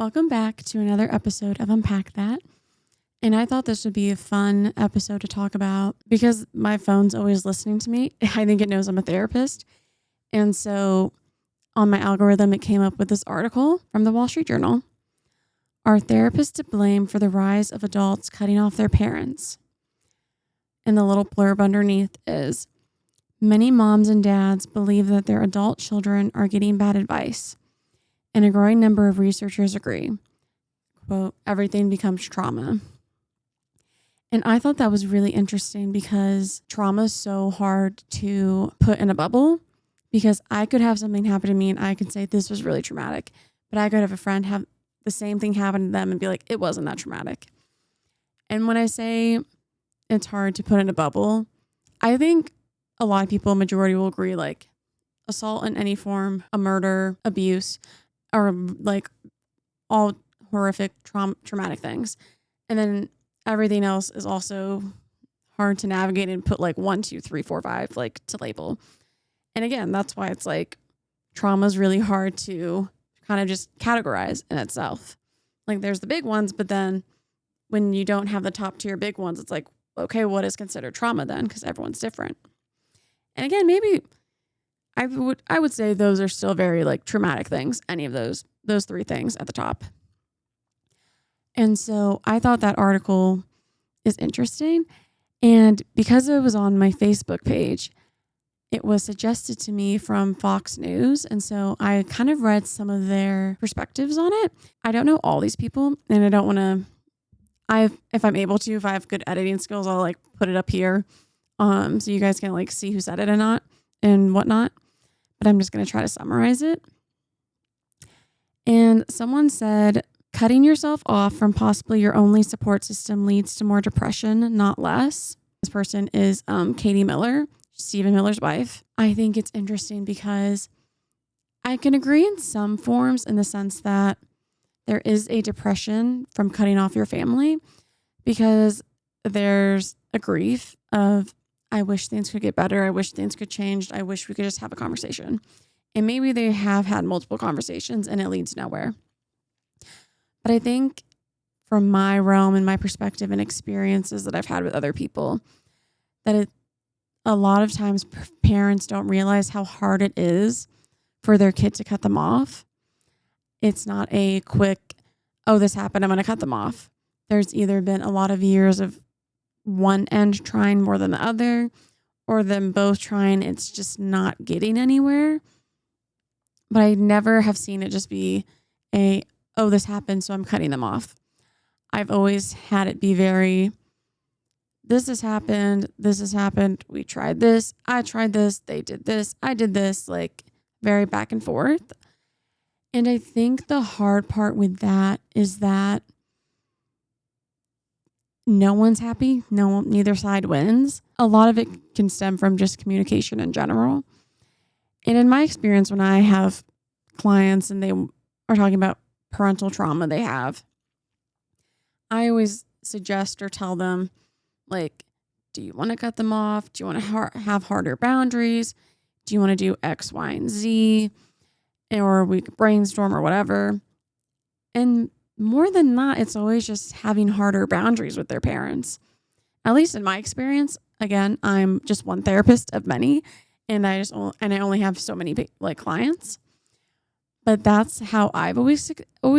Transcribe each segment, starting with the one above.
Welcome back to another episode of Unpack That. And I thought this would be a fun episode to talk about because my phone's always listening to me. I think it knows I'm a therapist. And so on my algorithm, it came up with this article from the Wall Street Journal. Are therapists to blame for the rise of adults cutting off their parents? And the little blurb underneath is, many moms and dads believe that their adult children are getting bad advice. And a growing number of researchers agree. Quote, everything becomes trauma. And I thought that was really interesting because trauma is so hard to put in a bubble, because I could have something happen to me and I could say this was really traumatic, but I could have a friend have the same thing happen to them and be like, it wasn't that traumatic. And when I say it's hard to put in a bubble, I think a lot of people, majority will agree, like assault in any form, a murder, abuse, or like all horrific traumatic things. And then everything else is also hard to navigate and put like 1, 2, 3, 4, 5, like to label. And again, that's why it's like trauma is really hard to kind of just categorize in itself. Like there's the big ones, but then when you don't have the top tier big ones, it's like, okay, what is considered trauma then? Because everyone's different. And again, maybe I would say those are still very like traumatic things, any of those 3 things at the top. And so I thought that article is interesting. And because it was on my Facebook page, it was suggested to me from Fox News. And so I kind of read some of their perspectives on it. I don't know all these people, and I don't want to, if I'm able to, if I have good editing skills, I'll like put it up here. So you guys can like see who said it or not and whatnot. But I'm just going to try to summarize it. And someone said, cutting yourself off from possibly your only support system leads to more depression, not less. This person is Katie Miller, Stephen Miller's wife. I think it's interesting because I can agree in some forms in the sense that there is a depression from cutting off your family, because there's a grief of, I wish things could get better. I wish things could change. I wish we could just have a conversation. And maybe they have had multiple conversations and it leads nowhere. But I think from my realm and my perspective and experiences that I've had with other people, that a lot of times parents don't realize how hard it is for their kid to cut them off. It's not a quick, oh, this happened, I'm going to cut them off. There's either been a lot of years of one end trying more than the other, or them both trying, it's just not getting anywhere. But I never have seen it just be oh, this happened, so I'm cutting them off. I've always had it be very, this has happened, we tried this, I tried this, they did this, I did this, like very back and forth. And I think the hard part with that is that no one's happy. Neither side wins. A lot of it can stem from just communication in general. And in my experience, when I have clients and they are talking about parental trauma they have, I always suggest or tell them, like, do you want to cut them off? Do you want to have harder boundaries? Do you want to do X, Y, and Z? Or we could brainstorm or whatever. And more than that, it's always just having harder boundaries with their parents. At least in my experience, again, I'm just one therapist of many, and I only have so many like clients. But that's how I've always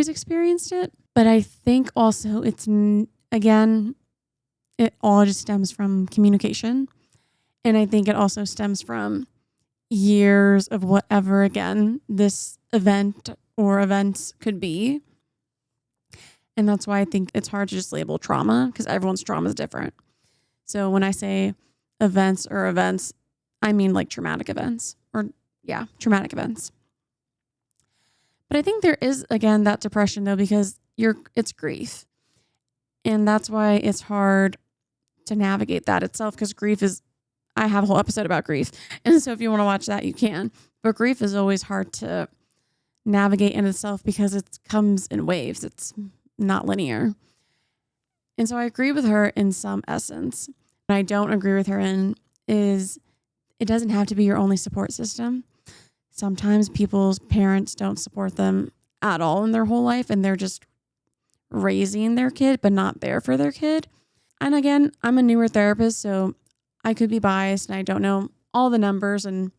experienced it. But I think also it's, again, it all just stems from communication. And I think it also stems from years of whatever, again, this event or events could be. And that's why I think it's hard to just label trauma, because everyone's trauma is different. So when I say events, I mean like traumatic events traumatic events. But I think there is, again, that depression though, because it's grief. And that's why it's hard to navigate that itself, because grief is, I have a whole episode about grief. And so if you want to watch that, you can. But grief is always hard to navigate in itself because it comes in waves. It's not linear. And so I agree with her in some essence. What I don't agree with her in is it doesn't have to be your only support system. Sometimes people's parents don't support them at all in their whole life, and they're just raising their kid, but not there for their kid. And again, I'm a newer therapist, so I could be biased and I don't know all the numbers, and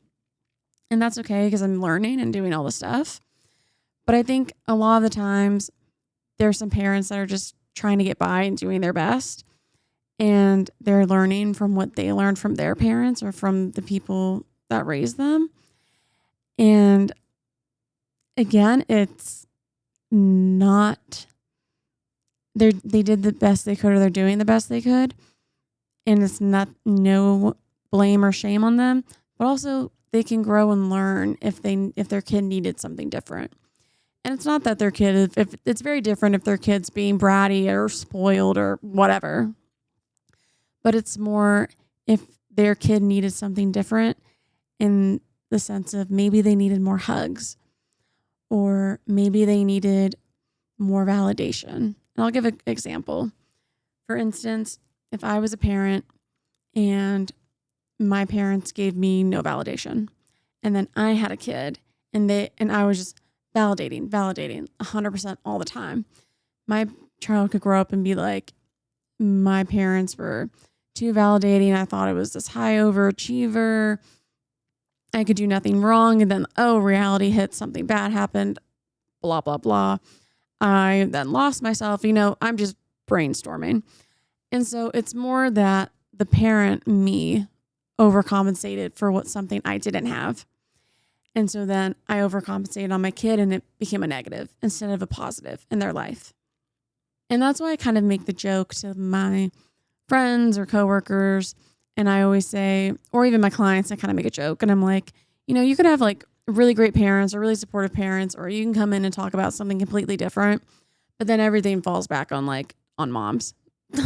that's okay because I'm learning and doing all the stuff. But I think a lot of the times there's some parents that are just trying to get by and doing their best, and they're learning from what they learned from their parents or from the people that raised them. And again, it's not, they did the best they could, or they're doing the best they could. And it's not, no blame or shame on them, but also they can grow and learn if their kid needed something different. And it's not that their kid, if it's very different if their kid's being bratty or spoiled or whatever, but it's more if their kid needed something different in the sense of maybe they needed more hugs, or maybe they needed more validation. And I'll give an example. For instance, if I was a parent and my parents gave me no validation, and then I had a kid and I was just validating 100% all the time, my child could grow up and be like, my parents were too validating. I thought I was this high overachiever. I could do nothing wrong. And then, reality hit, something bad happened, blah, blah, blah. I then lost myself. I'm just brainstorming. And so it's more that the parent, me, overcompensated for something I didn't have. And so then I overcompensated on my kid, and it became a negative instead of a positive in their life. And that's why I kind of make the joke to my friends or coworkers. And I always say, or even my clients, I kind of make a joke. And I'm like, you could have like really great parents or really supportive parents, or you can come in and talk about something completely different, but then everything falls back on moms.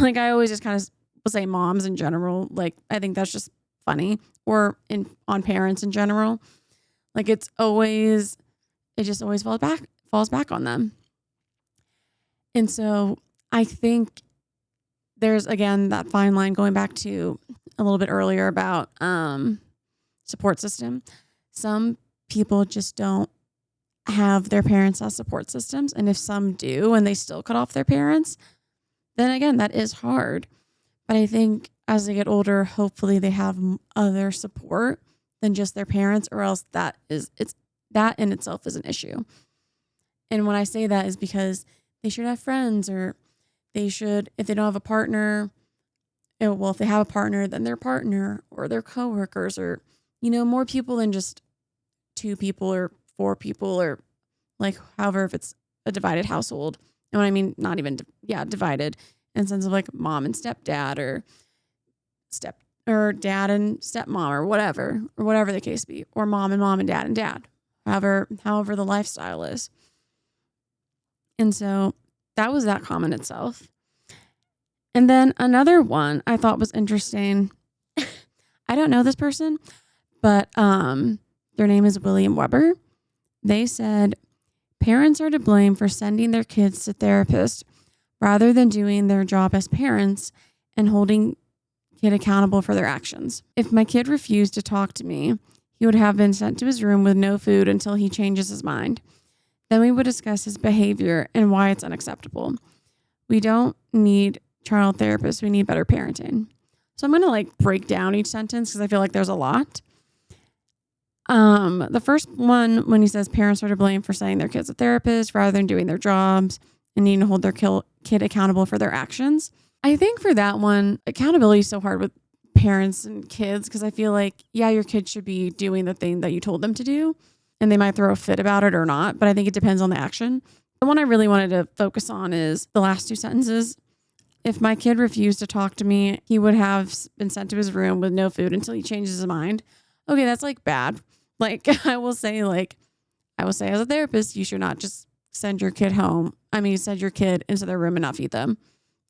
Like I always just kind of will say moms in general. Like I think that's just funny, or on parents in general. Like it just always falls back on them. And so I think there's, again, that fine line going back to a little bit earlier about support system. Some people just don't have their parents as support systems. And if some do and they still cut off their parents, then again, that is hard. But I think as they get older, hopefully they have other support than just their parents, or else that in itself is an issue. And when I say that is because they should have friends, or they should, if they don't have a partner, if they have a partner, then their partner or their coworkers, or, more people than just 2 people or 4 people, or like however, if it's a divided household. And when I mean not even, divided in the sense of like mom and stepdad, or dad and stepmom, or whatever the case be, or mom and dad, however the lifestyle is. And so that was that comment itself. And then another one I thought was interesting. I don't know this person, but their name is William Weber. They said, parents are to blame for sending their kids to therapists rather than doing their job as parents and holding kid accountable for their actions. If my kid refused to talk to me, he would have been sent to his room with no food until he changes his mind. Then we would discuss his behavior and why it's unacceptable. We don't need child therapists. We need better parenting. So I'm going to break down each sentence because I feel like there's a lot. The first one, when he says parents are to blame for sending their kids to therapists rather than doing their jobs and needing to hold their kid accountable for their actions. I think for that one, accountability is so hard with parents and kids because I feel like, your kid should be doing the thing that you told them to do, and they might throw a fit about it or not, but I think it depends on the action. The one I really wanted to focus on is the last 2 sentences. If my kid refused to talk to me, he would have been sent to his room with no food until he changes his mind. Okay, that's bad. I will say as a therapist, you should not just send your kid home. Send your kid into their room and not feed them.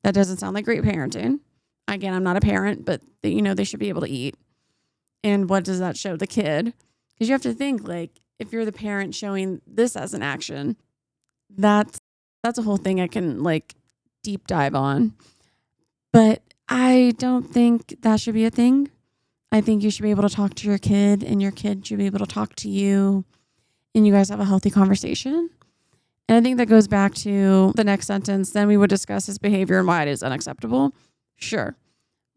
That doesn't sound like great parenting. Again, I'm not a parent, but they should be able to eat. And what does that show the kid? Because you have to think, if you're the parent showing this as an action, that's a whole thing I can deep dive on. But I don't think that should be a thing. I think you should be able to talk to your kid, and your kid should be able to talk to you, and you guys have a healthy conversation. And I think that goes back to the next sentence. Then we would discuss his behavior and why it is unacceptable. Sure.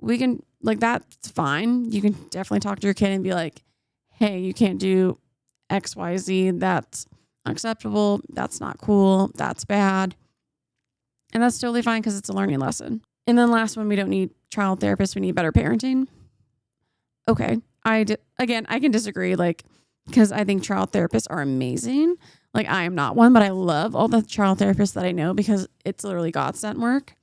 We can, like, that's fine. You can definitely talk to your kid and be like, hey, you can't do X, Y, Z. That's unacceptable. That's not cool. That's bad. And that's totally fine because it's a learning lesson. And then last one, we don't need child therapists. We need better parenting. Okay. Again, I can disagree, like, because I think child therapists are amazing. Like, I am not one, but I love all the child therapists that I know because it's literally God sent work.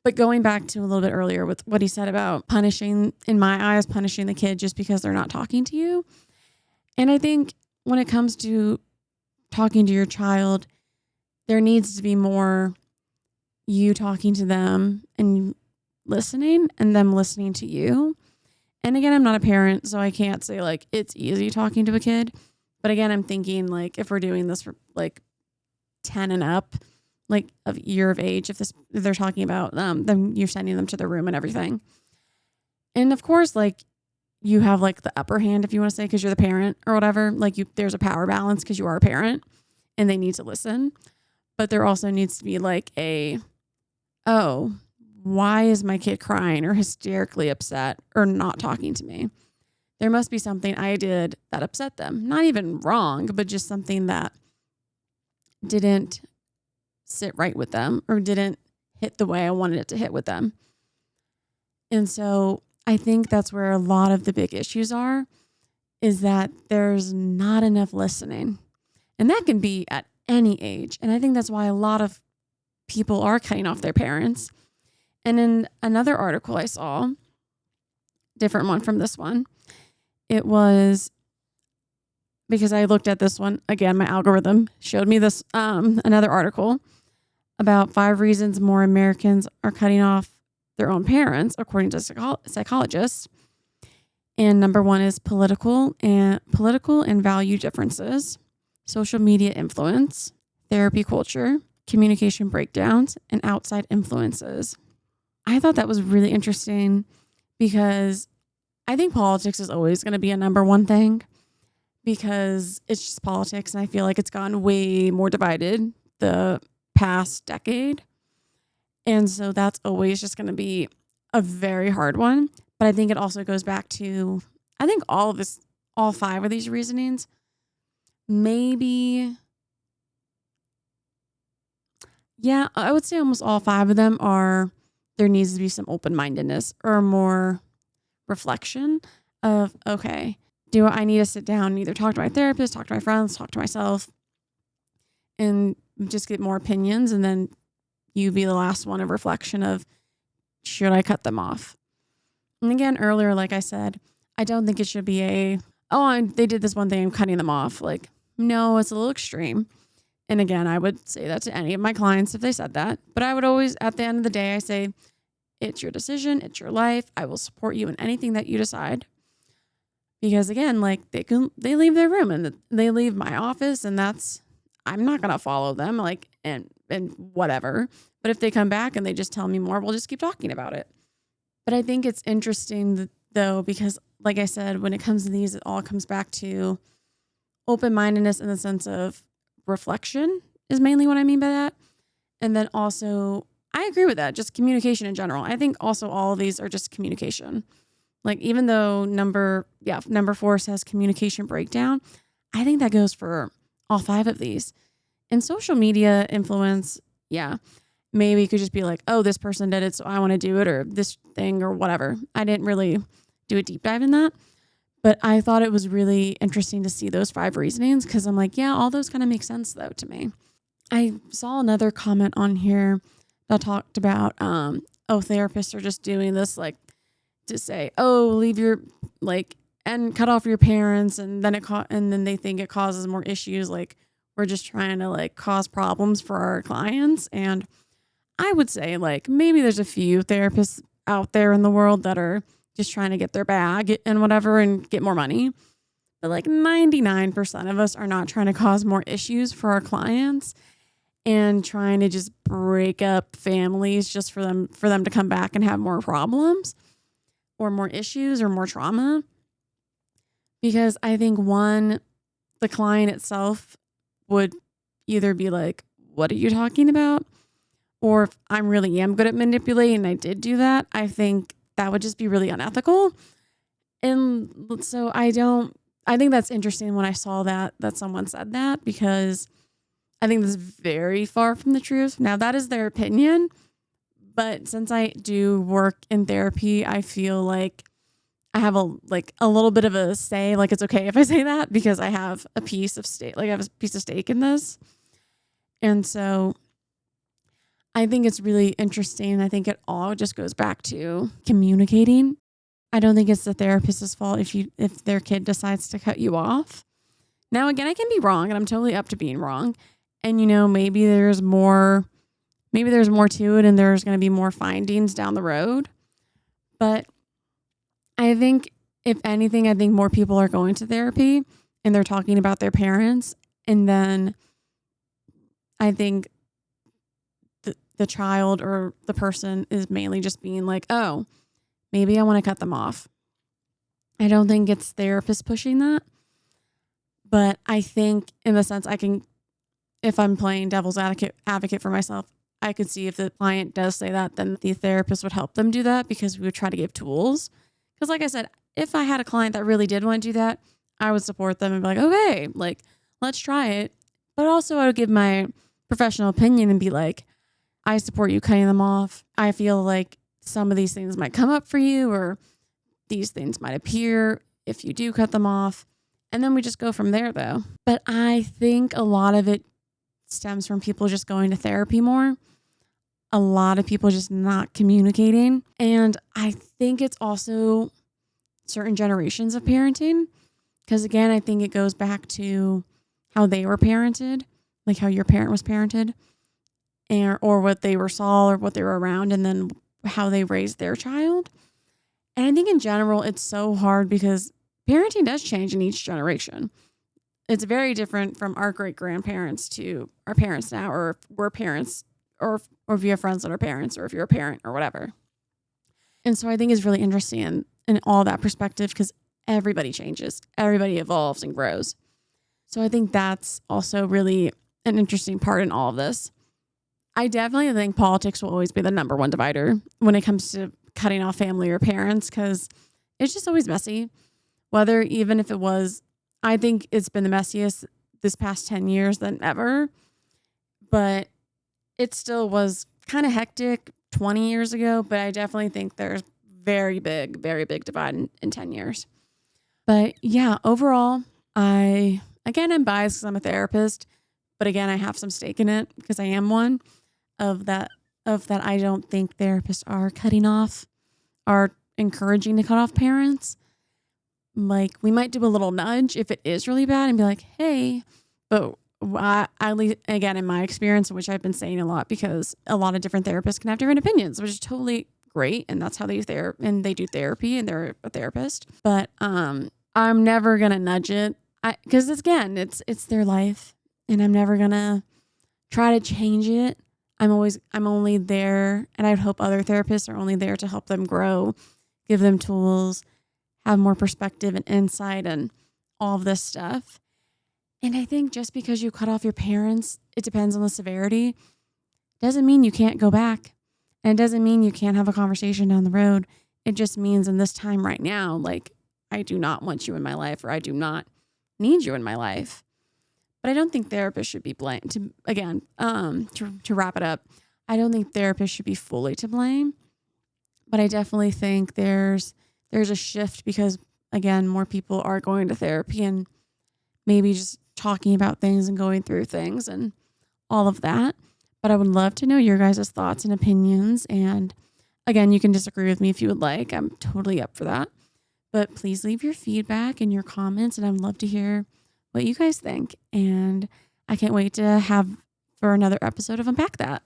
But going back to a little bit earlier with what he said about punishing, in my eyes, punishing the kid just because they're not talking to you. And I think when it comes to talking to your child, there needs to be more you talking to them and listening and them listening to you. And again, I'm not a parent, so I can't say like it's easy talking to a kid. But again, I'm thinking like if we're doing this for like 10 and up, like of year of age, if they're talking about then you're sending them to their room and everything. And of course, like you have like the upper hand, if you want to say, because you're the parent or whatever. Like there's a power balance because you are a parent and they need to listen. But there also needs to be like oh, why is my kid crying or hysterically upset or not talking to me? There must be something I did that upset them. Not even wrong, but just something that didn't sit right with them or didn't hit the way I wanted it to hit with them. And so I think that's where a lot of the big issues are, is that there's not enough listening. And that can be at any age. And I think that's why a lot of people are cutting off their parents. And in another article I saw, different one from this one, it was because I looked at this one again, my algorithm showed me this another article about 5 reasons more Americans are cutting off their own parents, according to psychologists. And number 1 is political and value differences, social media influence, therapy culture, communication breakdowns, and outside influences. I thought that was really interesting because I think politics is always going to be a number 1 thing because it's just politics. And I feel like it's gotten way more divided the past decade. And so that's always just going to be a very hard one. But I think it also goes back to, I think all 5 of these reasonings, maybe, yeah, I would say almost all 5 of them are, there needs to be some open-mindedness or more reflection of, okay, do I need to sit down and either talk to my therapist, talk to my friends, talk to myself, and just get more opinions, and then you be the last one of reflection of, should I cut them off? And again, earlier, like I said, I don't think it should be they did this one thing, I'm cutting them off. Like, no, it's a little extreme. And again, I would say that to any of my clients if they said that. But I would always, at the end of the day, I say, it's your decision. It's your life. I will support you in anything that you decide. Because again, like they leave their room and they leave my office, and I'm not going to follow them, like, and whatever. But if they come back and they just tell me more, we'll just keep talking about it. But I think it's interesting though, because like I said, when it comes to these, it all comes back to open-mindedness in the sense of reflection is mainly what I mean by that. And then also, I agree with that, just communication in general. I think also all of these are just communication. Like even though number 4 says communication breakdown, I think that goes for all 5 of these. And social media influence, yeah, maybe it could just be like, oh, this person did it, so I want to do it, or this thing or whatever. I didn't really do a deep dive in that. But I thought it was really interesting to see those 5 reasonings because I'm like, yeah, all those kind of make sense though to me. I saw another comment on here that talked about, therapists are just doing this like to say, oh, leave your and cut off your parents, and then and then they think it causes more issues. Like we're just trying to like cause problems for our clients. And I would say like maybe there's a few therapists out there in the world that are just trying to get their bag and whatever and get more money. But like 99% of us are not trying to cause more issues for our clients and trying to just break up families just for them to come back and have more problems or more issues or more trauma. Because I think the client itself would either be like, what are you talking about? Or if I really am good at manipulating and I did do that, I think that would just be really unethical. And so I think that's interesting when I saw that someone said that, because I think that's very far from the truth. Now, that is their opinion, but since I do work in therapy, I feel like I have a little bit of a say. Like, it's okay if I say that because I have a piece of stake. Like, I have a piece of stake in this. And so I think it's really interesting. I think it all just goes back to communicating. I don't think it's the therapist's fault if their kid decides to cut you off. Now, again, I can be wrong, and I'm totally up to being wrong. And maybe there's more to it, and there's going to be more findings down the road. But I think, if anything, I think more people are going to therapy and they're talking about their parents. And then I think the child or the person is mainly just being like, oh, maybe I want to cut them off. I don't think it's therapist pushing that. But I think, in the sense, if I'm playing devil's advocate for myself, I could see if the client does say that, then the therapist would help them do that, because we would try to give tools. Because like I said, if I had a client that really did want to do that, I would support them and be like, okay, like, let's try it. But also I would give my professional opinion and be like, I support you cutting them off. I feel like some of these things might come up for you, or these things might appear if you do cut them off. And then we just go from there, though. But I think a lot of it stems from people just going to therapy more. A lot of people just not communicating. And I think it's also certain generations of parenting. Because again, I think it goes back to how they were parented, like how your parent was parented, or what they saw or what they were around, and then how they raised their child. And I think in general, it's so hard because parenting does change in each generation. It's very different from our great-grandparents to our parents now, or if we're parents, or if you have friends that are parents, or if you're a parent or whatever. And so I think it's really interesting in all that perspective, because everybody changes, everybody evolves and grows. So I think that's also really an interesting part in all of this. I definitely think politics will always be the number one divider when it comes to cutting off family or parents, because it's just always messy. Even if it was, I think it's been the messiest this past 10 years than ever, but it still was kind of hectic 20 years ago. But I definitely think there's very big divide in 10 years. But yeah, overall, I'm biased because I'm a therapist, but again, I have some stake in it because I am one of that. I don't think therapists are encouraging to cut off parents. Like, we might do a little nudge if it is really bad and be like, hey, but at least, again, in my experience, which I've been saying a lot, because a lot of different therapists can have different opinions, which is totally great. And that's how they do therapy, and they're a therapist. But I'm never going to nudge it, because it's their life, and I'm never going to try to change it. I'm only there, and I would hope other therapists are only there to help them grow, give them tools, have more perspective and insight and all of this stuff. And I think just because you cut off your parents, it depends on the severity, doesn't mean you can't go back. And it doesn't mean you can't have a conversation down the road. It just means in this time right now, like, I do not want you in my life, or I do not need you in my life. But I don't think therapists should be blamed. To wrap it up, I don't think therapists should be fully to blame. But I definitely think there's a shift because, again, more people are going to therapy and maybe just talking about things and going through things and all of that. But I would love to know your guys' thoughts and opinions. And again, you can disagree with me if you would like. I'm totally up for that. But please leave your feedback and your comments, and I'd love to hear what you guys think. And I can't wait to have for another episode of Unpack That.